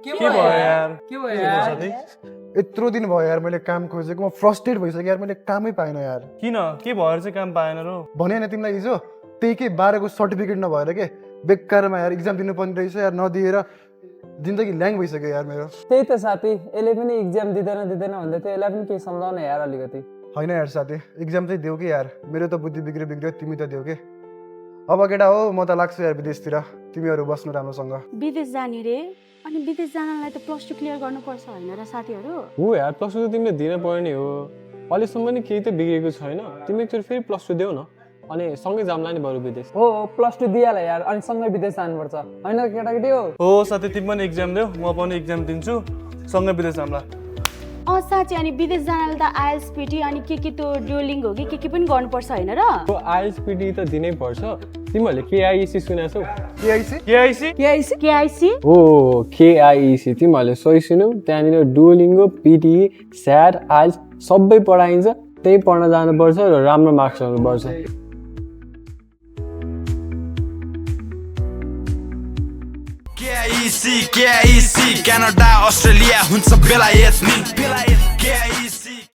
के भयो यार यत्रो दिन भयो यार मैले काम खोजेको म फ्रस्ट्रेट भइसक्यो यार मैले कामै पाएन यार किन के भएर चाहिँ काम पाएन र भने नि तिमीलाई हिजो त्यही के 12 को सर्टिफिकेट नभएर के बेकारमा यार एक्जाम दिनुपर्ने रहेछ यार नदिएर जिन्दगी ल्याङ भइसक्यो यार मेरो त्यही त साथी यसले पनि एक्जाम दिदैन भन्दै थियो यसलाई पनि केही सम्झाउन यार अलिकति होइन यार साथी एक्जाम चाहिँ देऊ कि यार मेरो त बुद्धि बिग्रियो तिमी त देऊ के अब केटा हो म त लाग्छु यार विदेशतिर तिमीहरू बस्नु राम्रोसँग विदेश जाने रे अनि विदेश जानलाई त +2 क्लियर गर्नुपर्छ हैन र साथीहरु हो यार +2 त तिमीले दिन पर्ने हो अहिलेसम्म नि केही त बिग्रेको छैन तिमी एकचोटि फेरि +2 देऊ न अनि सँगै जाम्ला नि बरु विदेश हो +2 दियाला यार अनि सँगै विदेश जानुपर्छ हैन केटाकेटी हो साथी तिमी पनि एक्जाम देऊ म पनि एक्जाम दिन्छु सँगै विदेश जाम्ला साथी अनि विदेश जानलाई त आइएल्स पिटी अनि के त्यो ड्युओलिङ्गो हो के पनि गर्नुपर्छ हैन र हो आइएल्स पिटी त दिनै पर्छ तिमीहरुले KIEC सुनेछौ KIEC हो KIEC तिमीहरुले सही सुन्यौ त्यहाँनिर डुओलिङ्गो पिटी स्याट आइएल्स सबै पढाइन्छ त्यही पढ्न जानुपर्छ र राम्रो मार्क्स ल्याउनुपर्छ KIEC क्यानाडा अस्ट्रेलिया हुन्छ बेलायत नि KIEC